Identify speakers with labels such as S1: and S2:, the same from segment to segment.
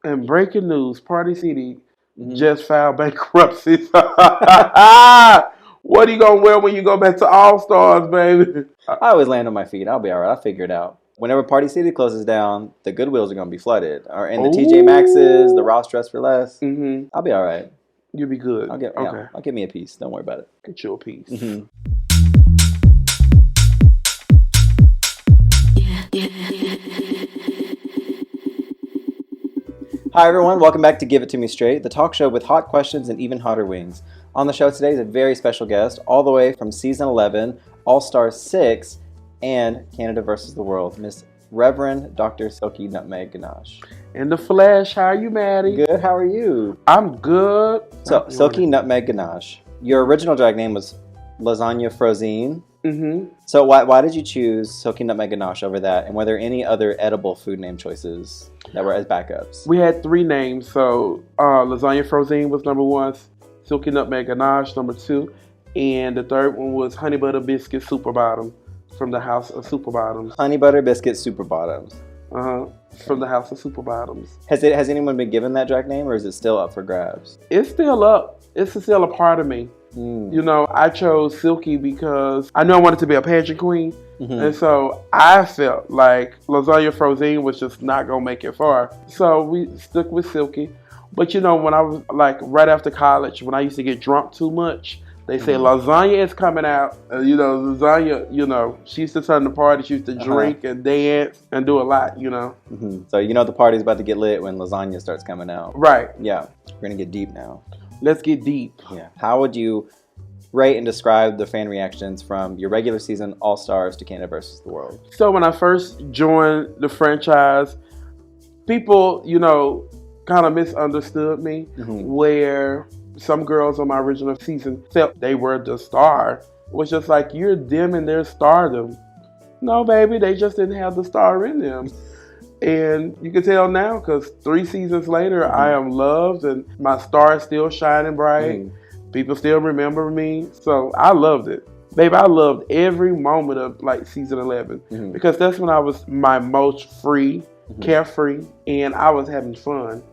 S1: And breaking news, Party City
S2: Mhm.
S1: just filed bankruptcy. What are you gonna wear when you go back to All Stars, baby?
S2: I always land on my feet. I'll be all right. I'll figure it out. Whenever Party City closes down, the Goodwills are going to be flooded. And the TJ Maxx's, the Ross Dress for Less.
S1: Mm-hmm.
S2: I'll be all right.
S1: You'll be good.
S2: I'll get me a piece. Don't worry about it.
S1: Get you a piece.
S2: Mm-hmm. Hi, everyone. Welcome back to Give It To Me Straight, the talk show with hot questions and even hotter wings. On the show today is a very special guest, all the way from season 11, All-Star 6, and Canada vs. the World, Miss Reverend Dr. Silky Nutmeg GANACHE.
S1: In the flesh, how are you, Maddy?
S2: Good. How are you?
S1: I'm good.
S2: So, Silky Nutmeg GANACHE. Your original drag name was Lasagna Frosine.
S1: Mm-hmm.
S2: So why did you choose Silky Nutmeg GANACHE over that? And were there any other edible food name choices that were as backups?
S1: We had 3 names. So Lasagna Frosine was number 1, Silky Nutmeg GANACHE number 2, and the third one was Honey Butter Biscuit Super Bottom from the House of Super Bottoms.
S2: Honey Butter Biscuit Super Bottoms.
S1: From the House of Super Bottoms.
S2: Has anyone been given that drag name, or is it still up for grabs?
S1: It's still up. It's still a part of me.
S2: Mm.
S1: You know, I chose Silky because I knew I wanted to be a pageant queen.
S2: Mm-hmm.
S1: And so I felt like Lasagna Frosine was just not going to make it far. So we stuck with Silky. But, you know, when I was like right after college, when I used to get drunk too much, they said Lasagna is coming out. You know, Lasagna, you know, she used to turn the party. She used to drink and dance and do a lot, you know.
S2: Mm-hmm. So, you know, the party's about to get lit when Lasagna starts coming out.
S1: Right.
S2: Yeah. We're going to get deep now.
S1: Let's get deep.
S2: Yeah. How would you rate and describe the fan reactions from your regular season All-Stars to Canada vs. the World?
S1: So when I first joined the franchise, people, you know, kind of misunderstood me, where some girls on my original season felt they were the star. It was just like, you're dimming their stardom. No, baby, they just didn't have the star in them. And you can tell now, because 3 seasons later, I am loved and my star is still shining bright. People still remember me. So I loved it. Baby, I loved every moment of like season 11 because that's when I was my most free, carefree, and I was having fun.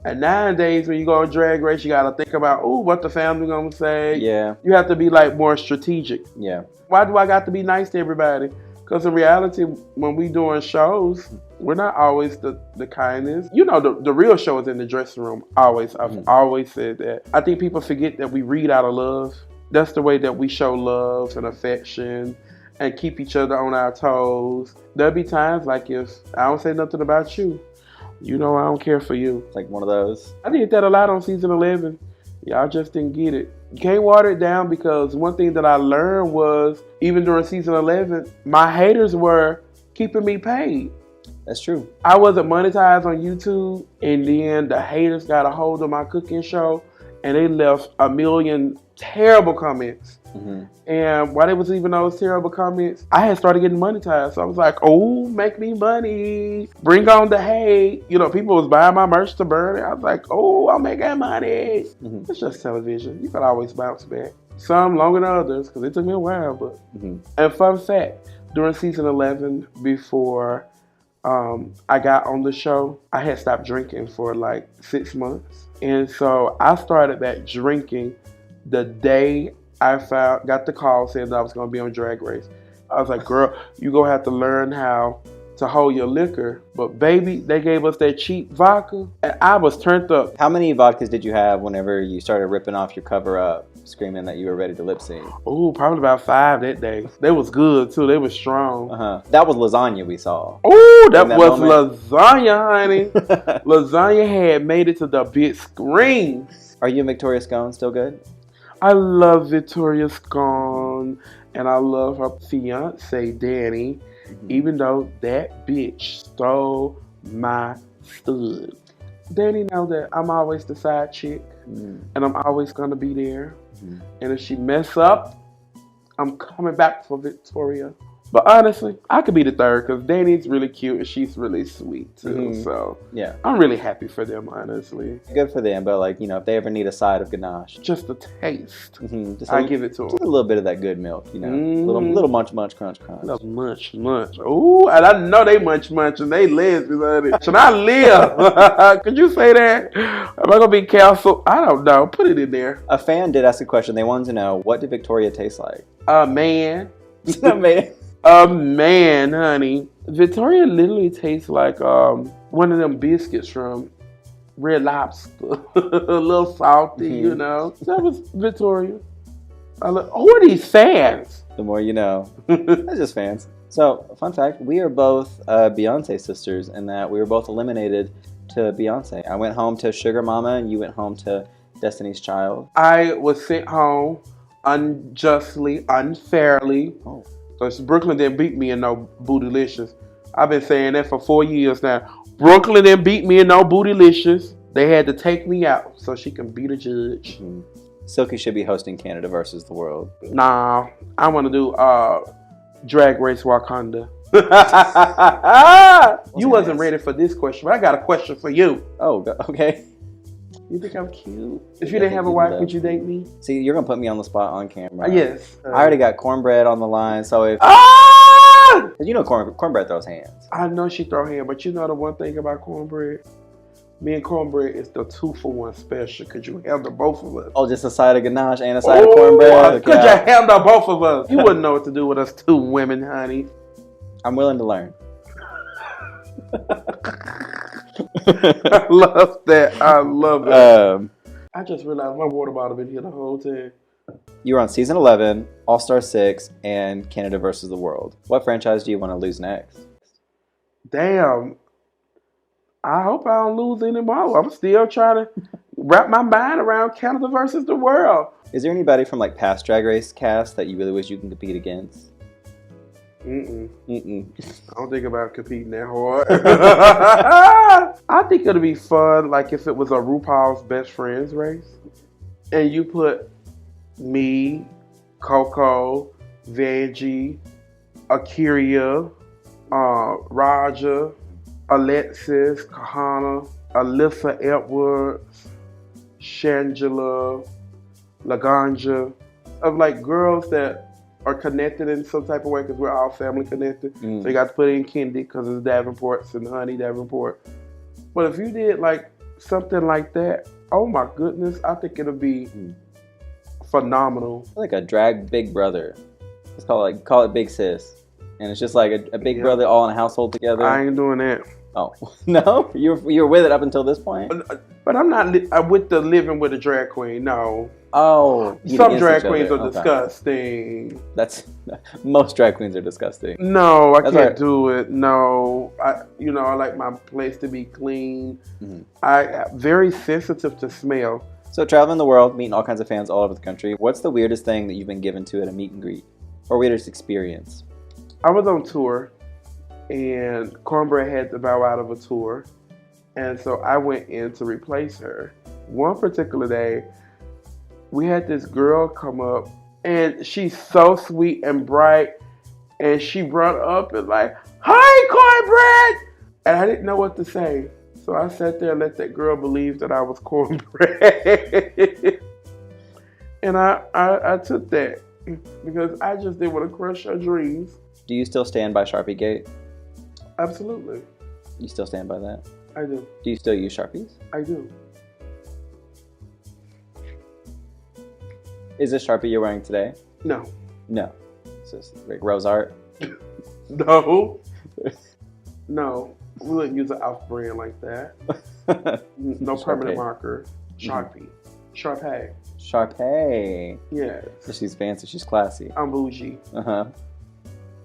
S1: And nowadays, when you go on Drag Race, you got to think about, what the family going to say.
S2: Yeah.
S1: You have to be like more strategic.
S2: Yeah.
S1: Why do I got to be nice to everybody? Because in reality, when we doing shows, we're not always the kindest. You know, the real show is in the dressing room. Always. I've always said that. I think people forget that we read out of love. That's the way that we show love and affection and keep each other on our toes. There'll be times like if I don't say nothing about you, you know I don't care for you.
S2: Like one of those.
S1: I did that a lot on season 11. Y'all just didn't get it. You can't water it down because one thing that I learned was, even during season 11, my haters were keeping me paid.
S2: That's true. I
S1: wasn't monetized on YouTube, and then the haters got a hold of my cooking show, and they left a million terrible comments. And while there was even those terrible comments, I had started getting monetized. So I was like, make me money. Bring on the hate. You know, people was buying my merch to burn it. I was like, I'm making money. It's just television. You can always bounce back. Some longer than others, because it took me a while. But And fun fact, during season 11, before I got on the show, I had stopped drinking for like 6 months. And so I started back drinking the day I got the call saying that I was going to be on Drag Race. I was like, girl, you're going to have to learn how to hold your liquor. But baby, they gave us that cheap vodka, and I was turned up.
S2: How many vodkas did you have whenever you started ripping off your cover up, screaming that you were ready to lip sync?
S1: Probably about 5 that day. They was good too. They was strong.
S2: That was Lasagna we saw.
S1: That was Lasagna, honey. Lasagna had made it to the big screen.
S2: Are you and Victoria Scone still good?
S1: I love Victoria Scone, and I love her fiance, Danny, even though that bitch stole my stud. Danny know that I'm always the side chick, and I'm always going to be there. And if she mess up, I'm coming back for Victoria But honestly, I could be the third because Danny's really cute and she's really sweet too. So
S2: yeah,
S1: I'm really happy for them, honestly.
S2: good for them. But like, if they ever need a side of ganache,
S1: Just a taste,
S2: just
S1: I give it to
S2: just
S1: them.
S2: a little bit of that good milk, little munch, crunch.
S1: Little munch. Ooh, and I know they munch and they lesbians, honey. Should I live? Could you say that? Am I gonna be canceled? I don't know. Put it in there.
S2: A fan did ask a question. They wanted to know, what did Victoria taste like?
S1: A man.
S2: Man.
S1: A man, honey. Victoria literally tastes like one of them biscuits from Red Lobster. A little salty, That was Victoria. Who are these fans?
S2: The more you know. They're just fans. So, fun fact, we are both Beyonce sisters in that we were both eliminated to Beyonce. I went home to Sugar Mama and you went home to Destiny's Child.
S1: I was sent home unjustly, unfairly.
S2: Oh.
S1: Because Brooklyn didn't beat me in no Bootylicious. I've been saying that for 4 years now. Brooklyn didn't beat me in no Bootylicious. They had to take me out so she can be the judge.
S2: Silky should be hosting Canada versus the world.
S1: Nah, I want to do Drag Race Wakanda. You wasn't ready for this question, but I got a question for you.
S2: Oh, okay.
S1: You think I'm cute? If you didn't have a wife, would you date me?
S2: See, you're gonna put me on the spot on camera.
S1: Yes.
S2: I already got cornbread on the line, so if cornbread throws hands.
S1: I know she throw hands, but you know the one thing about cornbread? Me and cornbread is the 2-for-1 special. Could you handle both of us?
S2: Oh, just a side of ganache and a side of cornbread?
S1: Could you handle both of us? You wouldn't know what to do with us two women, honey.
S2: I'm willing to learn.
S1: I love that. I love it. I just realized my water bottle been here the whole time.
S2: You were on season 11, All-Star 6, and Canada versus the World. What franchise do you want to lose next?
S1: Damn. I hope I don't lose anymore. I'm still trying to wrap my mind around Canada versus the World.
S2: Is there anybody from like past Drag Race cast that you really wish you can compete against?
S1: I don't think about competing that hard. I think it'll be fun, like if it was a RuPaul's Best Friends race, and you put me, Coco, Vanjie, Akira, Raja, Alexis, Kahana, Alyssa Edwards, Shangela, Lasagna, of like girls that are connected in some type of way because we're all family connected. So you got to put in Kendi because it's Davenport's and Honey Davenport. But if you did like something like that, oh my goodness, I think it'll be phenomenal.
S2: Like a drag Big Brother. Let's call it Big Sis, and it's just like a Big Brother all in a household together.
S1: I ain't doing that.
S2: Oh no, you were with it up until this point.
S1: But I'm not with the living with a drag queen. No.
S2: Oh,
S1: some drag queens are disgusting.
S2: That's most drag queens are disgusting.
S1: No, I can't do it. No, I like my place to be clean. I'm very sensitive to smell.
S2: So traveling the world, meeting all kinds of fans all over the country. What's the weirdest thing that you've been given to at a meet and greet, or weirdest experience?
S1: I was on tour, and Cornbread had to bow out of a tour, and so I went in to replace her. One particular day, we had this girl come up, and she's so sweet and bright, and she brought up and like, "Hi, Cornbread!" And I didn't know what to say. So I sat there and let that girl believe that I was Cornbread. And I took that because I just didn't want to crush her dreams.
S2: Do you still stand by Sharpie-gate?
S1: Absolutely.
S2: You still stand by that?
S1: I do.
S2: Do you still use Sharpies?
S1: I do.
S2: Is this Sharpie you're wearing today?
S1: No.
S2: No. It's just like rose art?
S1: No. No. We wouldn't use an off-brand like that. No permanent marker. Sharpie. Sharpie.
S2: Sharpie.
S1: Yes.
S2: She's fancy. She's classy.
S1: I'm bougie.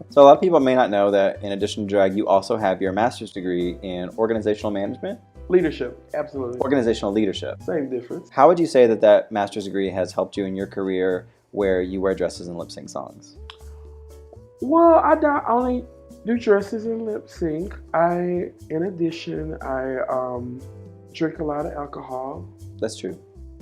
S2: So a lot of people may not know that in addition to drag, you also have your master's degree in organizational management?
S1: Leadership. Absolutely.
S2: Organizational leadership.
S1: Same difference.
S2: How would you say that master's degree has helped you in your career where you wear dresses and lip sync songs? Well,
S1: I not only do dresses and lip sync. In addition, I drink a lot of alcohol.
S2: That's true.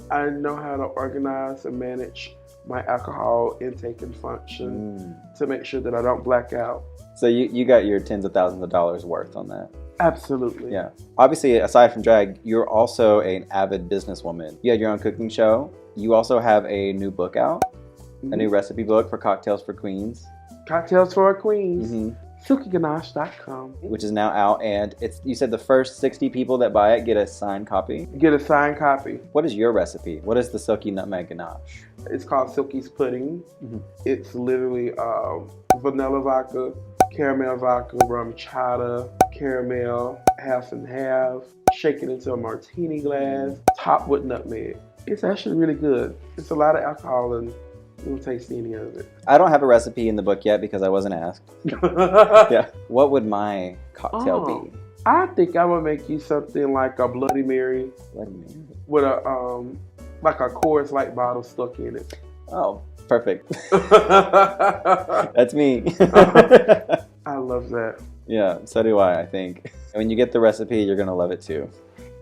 S1: I know how to organize and manage my alcohol intake and function to make sure that I don't black out.
S2: So you got your tens of thousands of dollars worth on that.
S1: Absolutely.
S2: Yeah. Obviously, aside from drag, you're also an avid businesswoman. You had your own cooking show. You also have a new book out, a new recipe book for Cocktails for Queens.
S1: Cocktails for Queens. SilkyGanache.com.
S2: Which is now out, and you said the first 60 people that buy it get a signed copy.
S1: Get a signed copy.
S2: What is your recipe? What is the Silky Nutmeg Ganache?
S1: It's called Silky's Pudding. It's literally vanilla vodka, caramel vodka, rum chata, caramel, half and half. Shake it into a martini glass, topped with nutmeg. It's actually really good. It's a lot of alcohol and you don't taste any of it.
S2: I don't have a recipe in the book yet because I wasn't asked. Yeah. What would my cocktail be?
S1: I think I would make you something like a Bloody Mary.
S2: Bloody Mary?
S1: With a like a Coors Light bottle stuck in it.
S2: Oh, perfect. That's me.
S1: I love that.
S2: Yeah, so do I think. When you get the recipe, you're gonna love it too.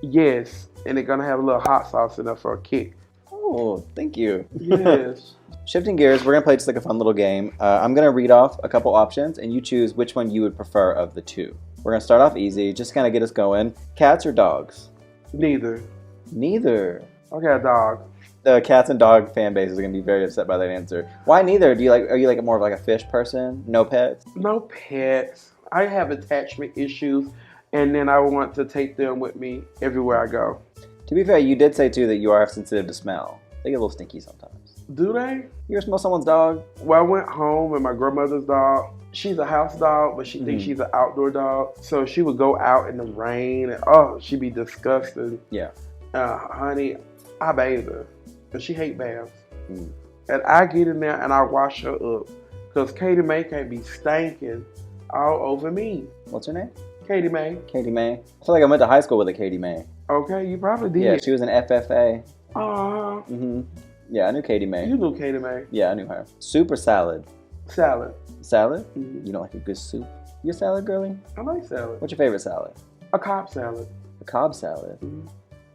S1: Yes, and it's gonna have a little hot sauce in there for a kick.
S2: Oh, thank you.
S1: Yes.
S2: Shifting gears, we're going to play just like a fun little game. I'm going to read off a couple options, and you choose which one you would prefer of the two. We're going to start off easy, just kind of get us going. Cats or dogs?
S1: Neither.
S2: Neither.
S1: Okay, a dog.
S2: The cats and dog fan base is going to be very upset by that answer. Why neither? Are you like more of like a fish person? No pets?
S1: No pets. I have attachment issues, and then I want to take them with me everywhere I go.
S2: To be fair, you did say too that you are sensitive to smell. They get a little stinky sometimes.
S1: Do they?
S2: You ever smell someone's dog?
S1: Well, I went home and my grandmother's dog, she's a house dog, but she thinks she's an outdoor dog. So she would go out in the rain and she'd be disgusted.
S2: Yeah.
S1: Honey, I bathe her. And she hate baths. And I get in there and I wash her up. Because Katie Mae can't be stinking all over me.
S2: What's her name?
S1: Katie Mae.
S2: Katie Mae. I feel like I went to high school with a Katie Mae.
S1: Okay, you probably did.
S2: Yeah, she was an FFA.
S1: Aww.
S2: Yeah, I knew Katie Mae.
S1: You knew Katie Mae.
S2: Yeah, I knew her. Soup or salad?
S1: Salad.
S2: Salad? You don't like a good soup? You a salad girly?
S1: I like salad.
S2: What's your favorite salad?
S1: A Cobb salad.
S2: A Cobb salad?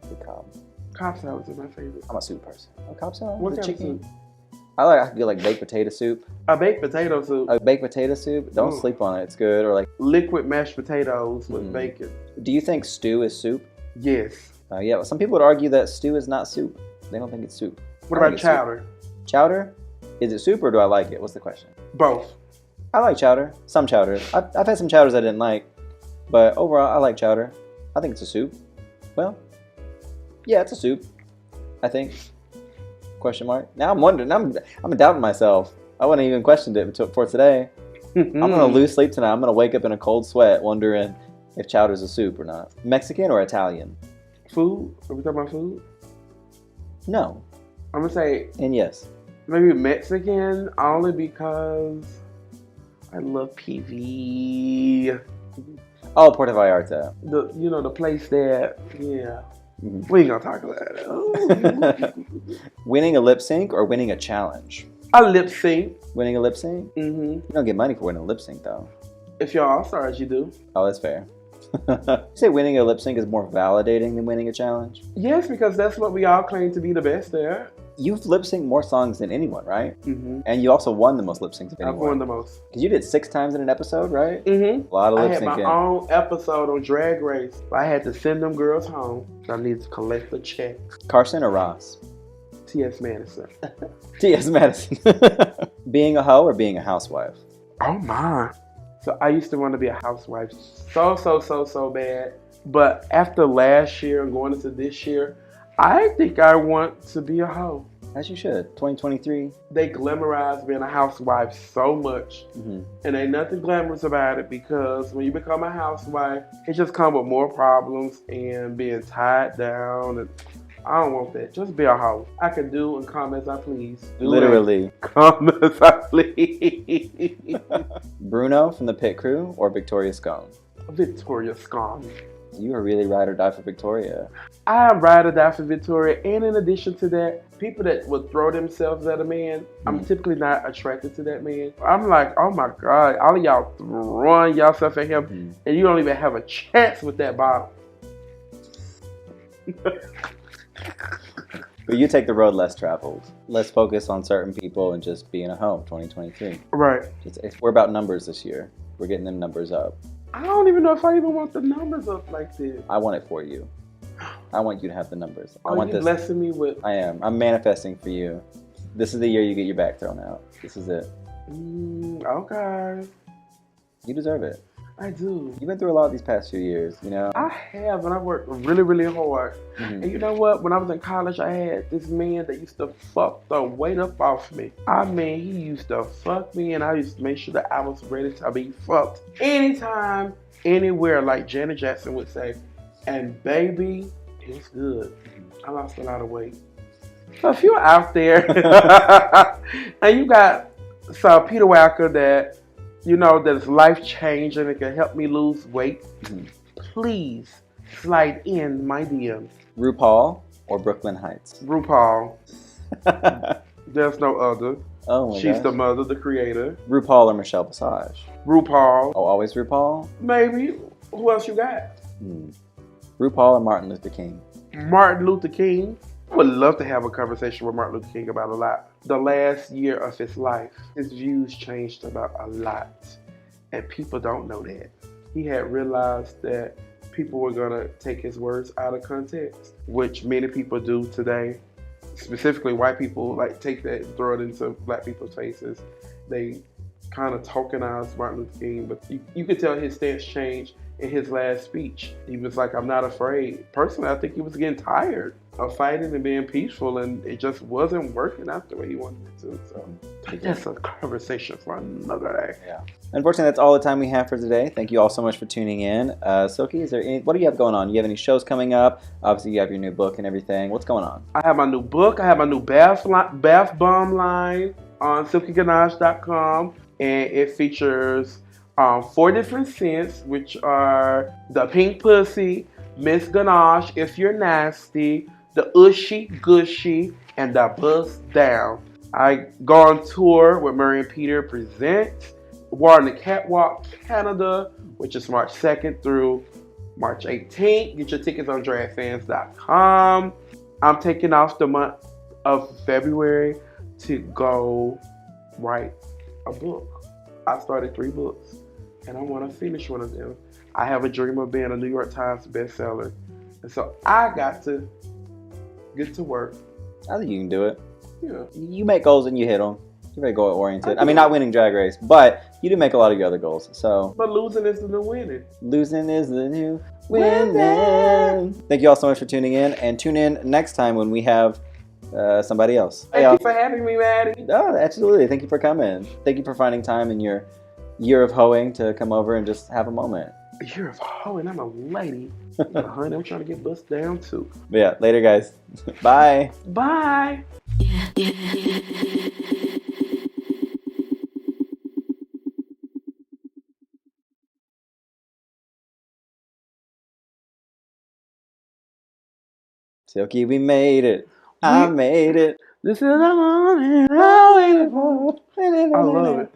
S2: The Cobb.
S1: Cobb salads are my favorite.
S2: I'm a soup person. A Cobb salad?
S1: What
S2: kind
S1: chicken?
S2: Of soup? I could get like baked potato soup.
S1: A baked potato soup.
S2: A baked potato soup? Don't sleep on it. It's good. Or like
S1: liquid mashed potatoes with bacon.
S2: Do you think stew is soup?
S1: Yes.
S2: Yeah, well, some people would argue that stew is not soup. They don't think it's soup.
S1: What about chowder?
S2: Soup. Chowder? Is it soup or do I like it? What's the question?
S1: Both.
S2: I like chowder. Some chowders. I've had some chowders I didn't like, but overall I like chowder. I think it's a soup. Well, yeah, it's a soup. I think. Question mark. Now I'm wondering. I'm doubting myself. I wouldn't even questioned it for today. I'm gonna lose sleep tonight. I'm gonna wake up in a cold sweat, wondering if chowder's a soup or not. Mexican or Italian?
S1: Food? Are we talking about food?
S2: No.
S1: I'm gonna say.
S2: And yes.
S1: Maybe Mexican, only because I love PV.
S2: Oh, Puerto Vallarta.
S1: The place that, we ain't gonna talk about it.
S2: Winning a lip sync or winning a challenge?
S1: A lip sync.
S2: Winning a lip sync? You don't get money for winning a lip sync though.
S1: If you're all stars, you do.
S2: Oh, that's fair. You say winning a lip sync is more validating than winning a challenge?
S1: Yes, because that's what we all claim to be the best there.
S2: You've lip synced more songs than anyone, right? And you also won the most lip syncs of anyone.
S1: I've won the most.
S2: Because you did 6 times in an episode, right? A lot of lip syncing.
S1: I had my own episode on Drag Race. I had to send them girls home. I needed to collect the check.
S2: Carson or Ross?
S1: T.S. Madison.
S2: T.S. Madison. Being a hoe or being a housewife?
S1: Oh my. So I used to want to be a housewife so bad. But after last year and going into this year, I think I want to be a hoe.
S2: As you should. 2023.
S1: They glamorize being a housewife so much. And ain't nothing glamorous about it because when you become a housewife, it just comes with more problems and being tied down. And I don't want that. Just be a hoe. I can do and come as I please.
S2: Literally.
S1: Come as I please.
S2: Bruno from the Pit Crew or Victoria Scone?
S1: Victoria Scone.
S2: You are really ride or die for Victoria.
S1: I am ride or die for Victoria, and in addition to that, people that would throw themselves at a man, I'm typically not attracted to that man. I'm like, oh my God, all of y'all throwing yourself at him, and you don't even have a chance with that bottle.
S2: But you take the road less traveled. Let's focus on certain people and just being a home. 2023.
S1: Right.
S2: We're about numbers this year. We're getting them numbers up.
S1: I don't even know if I even want the numbers up like this.
S2: I want it for you. I want you to have the numbers. I
S1: Are
S2: want
S1: you
S2: this.
S1: blessing me with?
S2: I am. I'm manifesting for you. This is the year you get your back thrown out. This is it.
S1: Okay.
S2: You deserve it.
S1: I do.
S2: You've been through a lot these past few years, you know?
S1: I have, and I worked really, really hard.
S2: Mm-hmm.
S1: And you know what? When I was in college, I had this man that used to fuck the weight up off me. I mean, he used to fuck me, and I used to make sure that I was ready to be fucked anytime, anywhere, like Janet Jackson would say. And baby, it was good. I lost a lot of weight. So if you're out there and you got some Peter Walker that you know that's life changing and can help me lose weight, please slide in my DMs.
S2: RuPaul or Brooklyn Heights?
S1: RuPaul. There's no other.
S2: Oh my
S1: She's
S2: gosh.
S1: the mother, the creator.
S2: RuPaul or Michelle Visage?
S1: RuPaul.
S2: Oh, always RuPaul?
S1: Maybe. Who else you got?
S2: RuPaul or Martin Luther King?
S1: Martin Luther King. I would love to have a conversation with Martin Luther King about a lot. The last year of his life, his views changed about a lot. And people don't know that. He had realized that people were going to take his words out of context, which many people do today. Specifically, white people like take that and throw it into black people's faces. They kind of tokenize Martin Luther King, but you could tell his stance changed in his last speech. He was like, I'm not afraid. Personally, I think he was getting tired of fighting and being peaceful, and it just wasn't working out the way he wanted it to. So that's a conversation for another day.
S2: Yeah. Unfortunately, that's all the time we have for today. Thank you all so much for tuning in. Silky, what do you have going on? Do you have any shows coming up? Obviously, you have your new book and everything. What's going on?
S1: I have my new book. I have my new bath bomb line on silkyganache.com, and it features 4 different scents, which are the pink pussy, Miss Ganache, if you're nasty, the Ushy Gushy, and the Buzz Down. I go on tour with Murray and Peter Presents, War on the Catwalk Canada, which is March 2nd through March 18th. Get your tickets on dragfans.com. I'm taking off the month of February to go write a book. I started 3 books, and I want to finish one of them. I have a dream of being a New York Times bestseller, and so I got to get to work.
S2: I think you can do it.
S1: Yeah.
S2: You make goals and you hit them. You're very goal oriented. I mean, not winning Drag Race, but you do make a lot of your other goals. So,
S1: But losing is the new winning.
S2: Losing is the new winning. Thank you all so much for tuning in, and tune in next time when we have somebody else.
S1: Thank you for having me, Maddy.
S2: Oh, absolutely. Thank you for coming. Thank you for finding time in your year of hoeing to come over and just have a moment.
S1: A year of hoeing, I'm a lady. Honey, I'm trying to get bust down too.
S2: But yeah, later, guys. Bye.
S1: Bye.
S2: Silky, we made it. I made it.
S1: This is the moment I waited for. I love it.